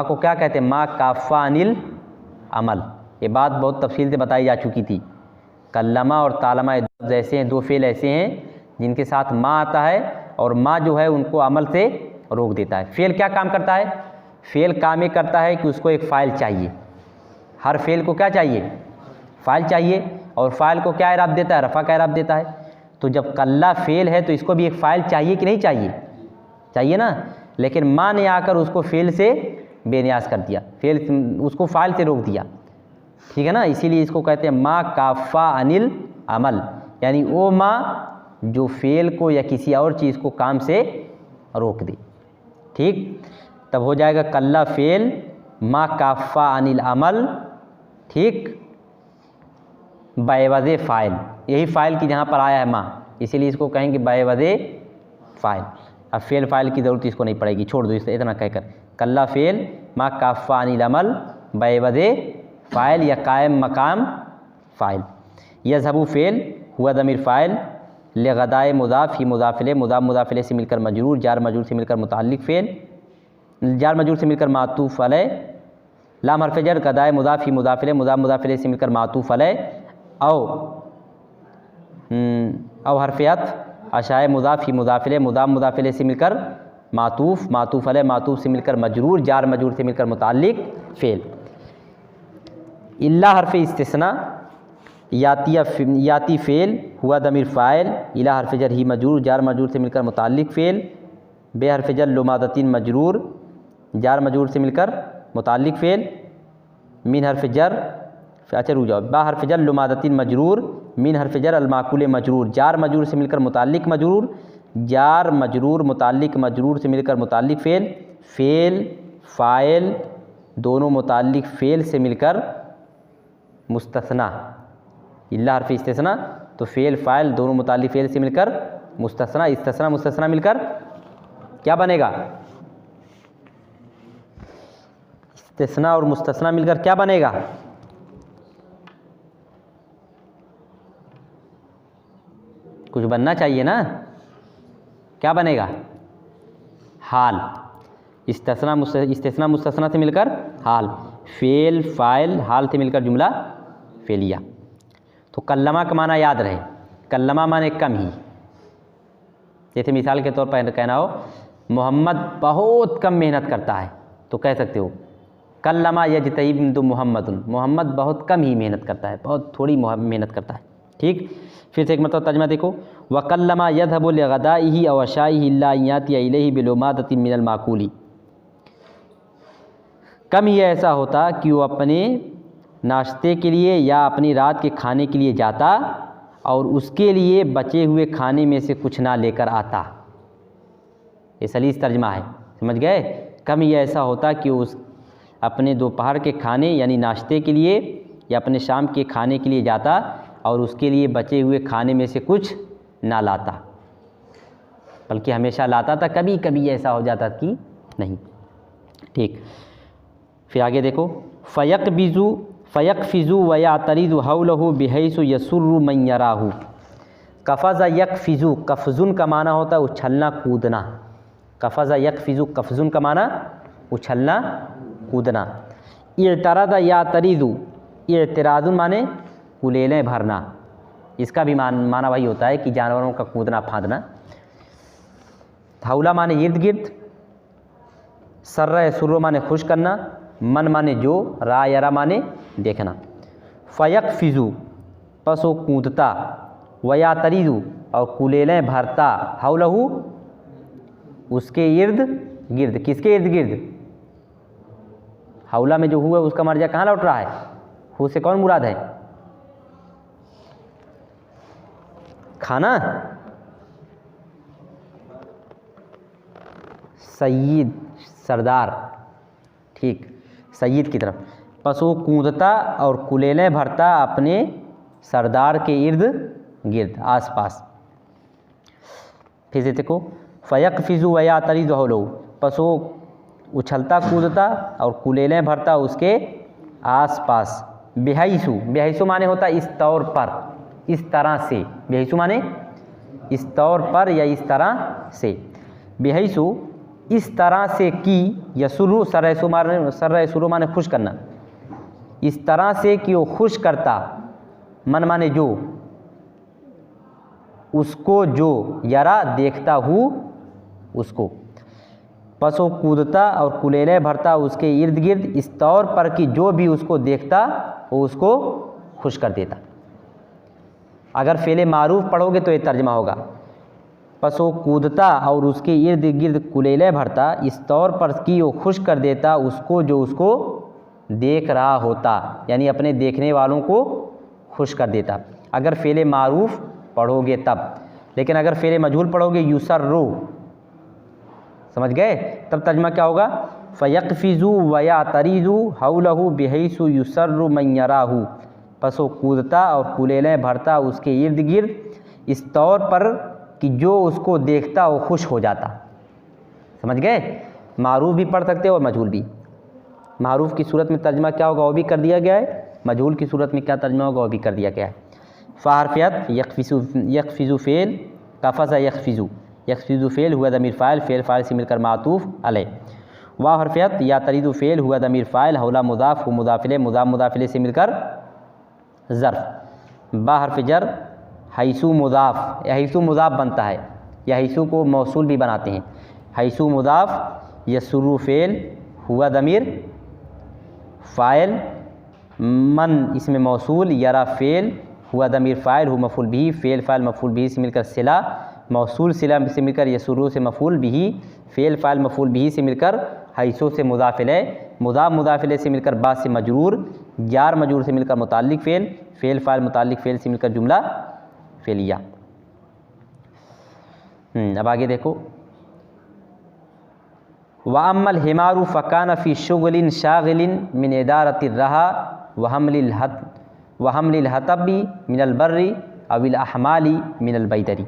को क्या कहते हैं? माँ काफ़ा अनिल अमल। ये बात बहुत तफसील से बताई जा चुकी थी। कल्लमा और तालमा जैसे हैं, दो फ़ेल ऐसे हैं जिनके साथ माँ आता है और माँ जो है उनको अमल से रोक देता है। फ़ेल क्या काम करता है? फ़ेल काम ये करता है कि उसको एक फ़ाइल चाहिए। हर फ़ेल को क्या चाहिए? फ़ाइल चाहिए। और फ़ाइल को क्या इराब देता है? रफ़ा का इराब देता है। तो जब कल्ला फ़ेल है तो इसको भी एक फ़ाइल चाहिए कि नहीं चाहिए? चाहिए ना। लेकिन माँ ने आकर उसको फ़ेल से बेनियाज कर दिया, फ़ेल उसको फ़ाइल से रोक दिया। ठीक है ना? इसीलिए इसको कहते हैं माँ काफ़ा अनिल अमल, यानी वो माँ जो फ़ेल को या किसी और चीज़ को काम से रोक दे। ठीक, तब हो जाएगा कल्ला फ़ेल माँ काफ़ा अनिल अमल। ठीक, बेवज़े फ़ाइल, यही फ़ाइल की जहाँ पर आया है माँ, इसीलिए इसको कहेंगे बेवज़े फ़ाइल। अब फ़ेल फ़ाइल की ज़रूरत इसको नहीं पड़ेगी, छोड़ दो इसे इतना कहकर। कल्ला फ़ेल माँ काफ़ा अनिल अमल बेवज़े फ़ाइल या कायम मकाम फ़ाइल। यज़हबु फ़ेल हुआ दमीर फ़ाइल, लिग़दाए मुज़ाफ़ ही मुज़ाफ़िले, मुज़ाफ़िले से मिलकर मजरूर, जार मजरूर से मिलकर मुताल्लिक़ फ़ेल, जार मजरूर से मिलकर मातूफ़ अलैह, लाम हर्फ़ जर गदाए मुज़ाफ़ ही मुज़ाफ़िले, मुज़ाफ़िले से मिलकर मातूफ़ अलैह, औ हर्फ़ियत अशाए मुज़ाफ़ ही मुज़ाफ़िले, मुज़ाफ़िले से मिलकर मातूफ़ अलैह, मातूफ़ से मिलकर मजरूर, जार मजरूर से मिलकर मुताल्लिक़ फ़ेल। इल्ला हर्फ़ इस्तिस्ना याती फ़ेल हुआ दमीर फ़ाइल, इला हर्फ़ जर ही मजरूर, जार मजरूर से मिलकर मुताल्लिक़ फ़ेल, बे हर्फ़ जर लुमादतिन मजरूर, जार मजरूर से मिलकर मुताल्लिक़ फ़ेल, मिन हर्फ़ जर, अच्छा रुक जाओ, बा हर्फ़ जर लुमादतिन मजरूर, मिन हर्फ़ जर अलमाकुल मजरूर, जार मजरूर से मिलकर मुताल्लिक़ मजरूर, जार मजरूर मुताल्लिक़ मजरूर से मिलकर मुताल्लिक़ फ़ेल, फ़ेल फ़ाइल दोनों मुताल्लिक़ फ़ेल से मिलकर मुस्तस्ना, इल्ला हर्फ़ इस्तिस्ना तो फ़ेल फ़ाइल दोनों मुताल्लिक़ फ़ेल से मिलकर मुस्तस्ना, इस्तिस्ना मुस्तस्ना मिलकर क्या बनेगा? इस्तिस्ना और मुस्तस्ना मिलकर क्या बनेगा? कुछ बनना चाहिए ना, क्या बनेगा? हाल। इस्तिस्ना मुस्तस्ना से मिलकर हाल, फ़ेल फ़ाइल हाल से मिलकर जुमला फ़ेलिया। तो कल्लमा का माना याद रहे, कल्लमा माने कम ही। जैसे मिसाल के तौर पर कहना हो मोहम्मद बहुत कम मेहनत करता है तो कह सकते हो कल्लमा यजतहिदु मुहम्मदुन, मोहम्मद बहुत कम ही मेहनत करता है, बहुत थोड़ी मेहनत करता है। ठीक, फिर से एक मतलब तर्जुमा देखो, वकल्लमा यज़हबु लिग़दाइही अव अशाइही इल्ला यातिया इलैहि बिलुमादतिन मिनल माकुली। कम ही ऐसा होता कि वो अपने नाश्ते के लिए या अपनी रात के खाने के लिए जाता और उसके लिए बचे हुए खाने में से कुछ ना लेकर आता। ये सलीस तर्जमा है, समझ गए। कम ही ऐसा होता कि उस अपने दोपहर के खाने यानी नाश्ते के लिए या अपने शाम के खाने के लिए जाता और उसके लिए बचे हुए खाने में से कुछ ना लाता, बल्कि हमेशा लाता था, कभी कभी ऐसा हो जाता कि नहीं। ठीक, फिर आगे देखो, फ़यक़फ़िज़ु व यातरिदु हौलहु बिहैसु यसुर्रु मन यराहु। कफ़ज़ यक़फ़िज़ु, कफ़ज़ुन का माना होता है उछलना कूदना। कफ़ज़ यक़फ़िज़ु, कफ़ज़ुन का माना उछलना कूदना। इअतरद यातरिदु, इअतिरादुन माने कुलेलें भरना। इसका भी माना वही होता है कि जानवरों का कूदना फांदना। हौला माने इर्द गिर्द, सर्रा यसुर्रु माने खुश करना, मन माने जो, रा यरा माने देखना। फ़यक़फ़िज़ु पस वो कूदता, वयातरिदु और कुलेलें भरता, हौलहु उसके इर्द गिर्द। किसके इर्द गिर्द? हौला में जो हुआ उसका मर्जा कहाँ लौट रहा है? हु से कौन मुराद है? खाना, सय्यद, सरदार। ठीक, सय्यद की तरफ। बस वो कूदता और कुलेलें भरता अपने सरदार के इर्द गिर्द, आसपास। फिर से देखो, फ़यक़फ़िज़ु व यातरिदु हौलहु, बस वो उछलता कूदता और कुलेलें भरता उसके आसपास। बिहैसु, बिहैसु माने होता इस तौर पर, इस तरह से। बिहैसु माने इस तौर पर या इस तरह से। बिहैसु इस तरह से कि यसुरु, सर्रा यसुरु माने खुश करना। इस तरह से कि वो खुश करता, मन माने जो, उसको जो, यरा देखता हूँ उसको। बस वो कूदता और कुलेलें भरता उसके इर्द गिर्द इस तौर पर कि जो भी उसको देखता वो उसको खुश कर देता। अगर फ़ेले मारूफ पढ़ोगे तो ये तर्जमा होगा, बस वो कूदता और उसके इर्द गिर्द कुलेलें भरता इस तौर पर कि वो खुश कर देता उसको जो उसको देख रहा होता, यानी अपने देखने वालों को खुश कर देता। अगर फ़ेले मारूफ पढ़ोगे तब। लेकिन अगर फ़ेले मजहूल पढ़ोगे युसर्रु, समझ गए, तब तर्जमा क्या होगा? फ़यक़फ़िज़ु व यातरिदु हौलहु बिहैसु युसर्रु मन यराहु। बस वो कूदता और कुलेलें भरता उसके इर्द गिर्द इस तौर पर कि जो उसको देखता वो खुश हो जाता। समझ गए। मारूफ भी पढ़ सकते हो और मजहूल भी। मारूफ की सूरत में तर्जमा क्या होगा वो भी कर दिया गया है, मजहूल की सूरत में क्या तर्जमा होगा वो भी कर दिया गया है। फ़हरफ़ियत यक़फ़िज़ु फ़ेल, कफ़ज़ यक़फ़िज़ु, यक़फ़िज़ु फ़ेल हुआ दमीर फ़ाइल, फ़ेल फ़ाइल से मिलकर मातूफ़ अलैह। वाह हरफ़ियत यातरिदु फ़ेल हुआ दमीर फ़ाइल, हौला मुज़ाफ़ हु मुज़ाफ़िले, मुज़ाफ़िले से मिलकर ज़र्फ़। बा हर्फ़ जर, हैसु मुज़ाफ़, हैसु मुज़ाफ़ बनता है, या हैसु को मौसूल भी बनाते हैं। हैसु मुज़ाफ़, यसुरु फ़ेल हुआ दमीर फ़ाइल, मन इसमें मौसूल, यरा फ़ेल हुआ दमीर फ़ाइल, हु मफ़ूल बिही, फ़ेल फ़ाइल मफ़ूल बिही से मिलकर सिला, मौसूल सिला से मिलकर यसुरु से मफ़ूल बिही, फ़ेल फ़ाइल मफ़ूल बिही से मिलकर हैसु से मुज़ाफ़िले, मुज़ाफ़िले से मिलकर बा से मजरूर, जार मजरूर से मिलकर मुताल्लिक़ फ़ेल, फ़ेल फ़ाइल मुताल्लिक़ फ़ेल से मिलकर जुमला फ़ेलिया। अब आगे देखो, व अम्मल हिमारु फ़कान फ़ी शुग़लिन शाग़िलिन मिन इदारतिर रहा व हमलिल हतबी मिनल बर्री अविल अहमाली मिनल बैदरी।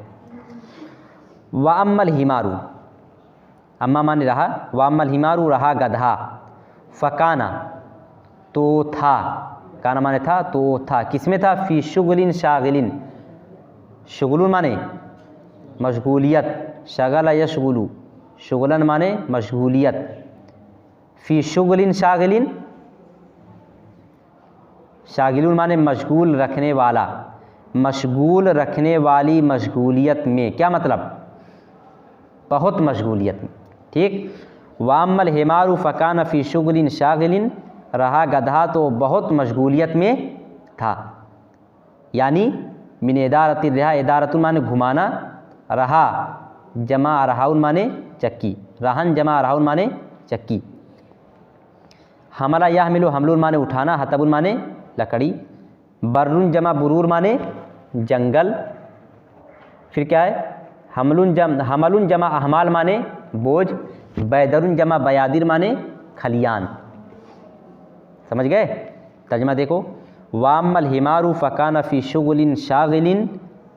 व अम्मल हिमारु, अम्मा माने रहा, व अम्मल हिमारु रहा गधा, फ़काना तो था, काना माने था, तो था, किसमें था? फ़ी शुग़लिन शाग़िलिन, शुग़लुन माने मशगूलियत, शगला यशगुलु, शुग़लन माने मशगूलियत। फ़ी शुग़लिन शाग़िलिन, शाग़िलुन माने मशगूल रखने वाला, मशगूल रखने वाली मशगूलियत में। क्या मतलब? बहुत मशगूलियत में। ठीक। वाम्मल हिमारु फ़कान फ़ी शुग़लिन शाग़िलिन, रहा गधा तो बहुत मशगूलियत में था, यानी मिन इदारतिर रहा, इदारतुन माने घुमाना, रहा जमा रहाउन माने चक्की, रहन जमा रहाउन माने चक्की। हमला यहमिलु हमलुन माने उठाना, हतबुन माने लकड़ी, बर्रुन जमा बुरूर माने जंगल, फिर क्या है हमलुन जमा अहमाल माने बोझ, बैदरुन जमा बयादिर माने खलियान। समझ गए? तर्जुमा देखो, वाम्मल हिमारू फ़कान फ़ी शुगलिन शागिलिन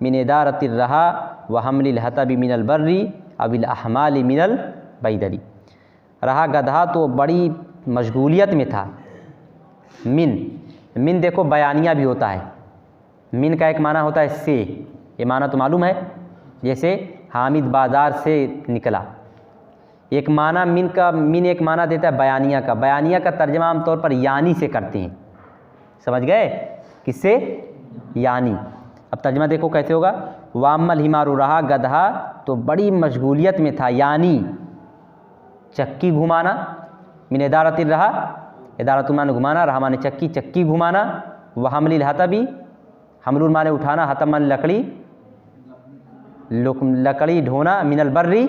मिन इदारतिर रहा व हमलिल हतबी मिनल बर्री अविल अहमाल मिनल बैदरी। रहा गधा तो बड़ी मशगूलियत में था। मिन देखो बयानिया भी होता है। मिन का एक माना होता है से, ये माना तो मालूम है, जैसे हामिद बाज़ार से निकला। एक माना मिन एक माना देता है बयानिया का। बयानिया का तर्जमा आमतौर पर यानी से करते हैं। समझ गए? किससे? यानी। अब तर्जमा देखो कैसे होगा, वाम्मल हिमारू रहा गधा तो बड़ी मशगूलियत में था, यानी चक्की घुमाना, मिन इदारतिल रहा, इदारतुल माने घुमाना, रहा माने चक्की, चक्की घुमाना, व हमलिल हतबी, हमलुल माने उठाना, हतब माने लकड़ी, लकड़ी ढोना, मिनल बर्री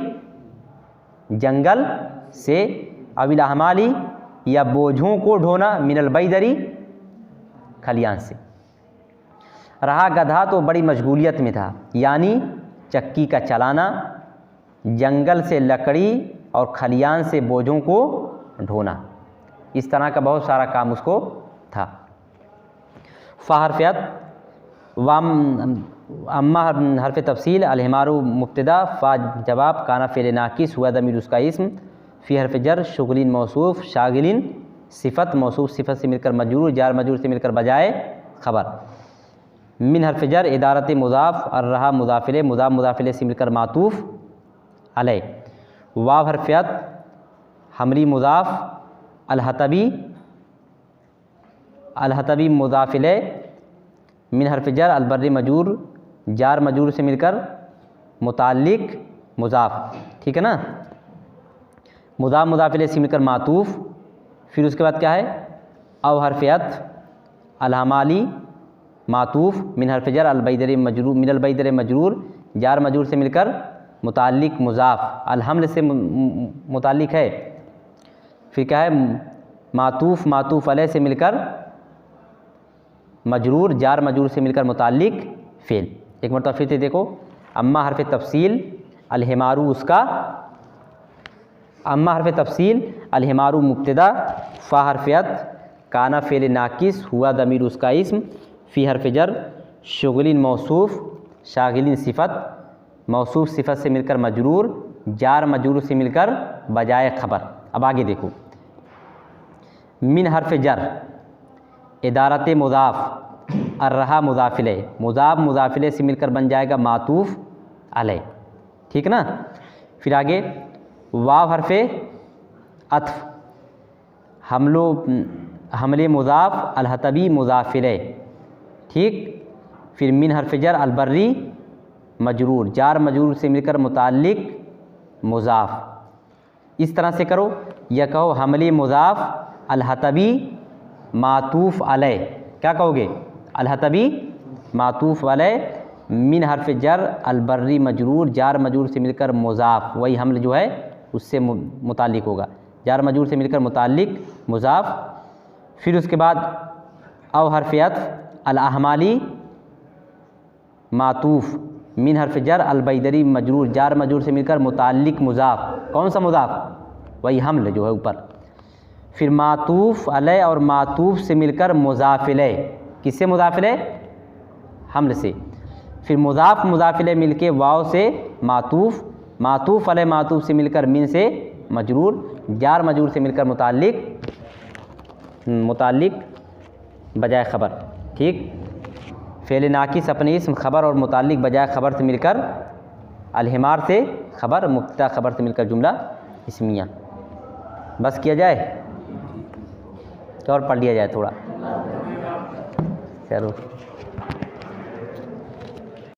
जंगल से, अविल अहमाली या बोझों को ढोना, मिनल बैदरी खलियान से। रहा गधा तो बड़ी मशगूलियत में था, यानी चक्की का चलाना, जंगल से लकड़ी और खलियान से बोझों को ढोना। इस तरह का बहुत सारा काम उसको था। फ़हरफ़ियत वाम अम्मा हरफ तफसील, अलहिमारू मुब्तदा, फ़ा जवाब, काना फ़ेल नाकिस, हुआ दमीर उसका इस्म, फ़ी हरफ जर, शुगलिन मौसूफ़, शागिलिन सिफ़त, मौसूफ़ सिफ़त से मिलकर मजरूर, जार मजरूर से मिलकर बजाए ख़बर। मिन हरफ जर, इदारत मुज़ाफ़, अर्रहा मुज़ाफ़िले, मुज़ाफ़ मुज़ाफ़िले से मिलकर मातूफ़ अलै। वाव हरफ़ियत, हमली मुज़ाफ़, अलहतबी मुज़ाफ़िले, मिन हरफ जर, अलबर्री मजूर, जार मजूर से मिलकर मुताल्लिक़ मुज़ाफ़। ठीक है ना? मुज़ाफ़ मुज़ाफ़िले से मिलकर मातूफ़। फिर उसके बाद क्या है, अव हरफ़ियत, अलहमाली मातूफ़, मिन हरफ जर, अलबैदर मजरूर, मिनल बैदर मजरूर, जार मजरूर से मिलकर मुताल्लिक़ मुज़ाफ़, अलहम्ल से मुताल्लिक़ है। फिर क्या है, मातूफ़, मातूफ़ अलैह से मिलकर मजरूर, जार मजरूर से मिलकर मुताल्लिक़ फ़ेल। एक मरतबा फिर से देखो, अम्मा हरफ तफसील, अलहिमारू उसका, अम्मा हरफ तफसील, अलहिमारू मुब्तदा, फ़ा हरफ़ियत, काना फ़ेल नाकिस, हुआ दमीर उसका इस्म, फ़ी हरफ जर, शुगलिन मौसूफ़, शागिलिन सिफ़त, मौसूफ़ सिफ़त से मिलकर मजरूर, जार मजरूर से मिलकर बजाय ख़बर। अब आगे देखो, मिन हरफ जर, इदारत मुज़ाफ़, अर्रहा मुज़ाफ़िले, मुज़ाफ़ मुज़ाफ़िले से मिलकर बन जाएगा मातूफ़ अलैह। ठीक ना? फिर आगे वाव हरफ़े अत्फ़, हमले मुज़ाफ़, अलहतबी मुज़ाफ़िले। ठीक। फिर मिन हरफ जर, अलबर्री मजरूर, जार मजरूर से मिलकर मुताल्लिक़ मुज़ाफ़। इस तरह से करो, या कहो हमले मुज़ाफ़, अलहतबी मातूफ़ अलैह। क्या कहोगे? अलहतबी मातूफ़ अलैह, मिन हरफ जर, अलबर्री मजरूर, जार मजरूर से मिलकर मुज़ाफ़, वही हमल जो है उससे मुताल्लिक़ होगा, जार मजरूर से मिलकर मुताल्लिक़ मुज़ाफ़। फिर उसके बाद अव हरफ़ियत, अलअहमाली मातूफ़, मिन हरफ जर, अलबैदरी मजरूर, जार मजरूर से मिलकर मुताल्लिक़ मुज़ाफ़। कौन सा मुज़ाफ़? वही हमल जो है ऊपर। फिर मातूफ़ अलैह और मातूफ़ से मिलकर मुज़ाफ़िले, किससे मुज़ाफ़िले? हमल से। फिर मुज़ाफ़ मुज़ाफ़िले मिलके वाव से मातूफ़, मातूफ़ अलैह मातूफ़ से मिलकर मिन से मजरूर, जार मजरूर से मिलकर मुताल्लिक़ बजाय ख़बर। ठीक। फ़ेल नाकिस अपने इस्म, ख़बर और मुताल्लिक़ बजाय ख़बर से मिलकर, अलहिमार से ख़बर, मुब्तदा ख़बर से मिलकर जुमला इस्मिया। बस किया जाए और पढ़ लिया जाए थोड़ा। चलो।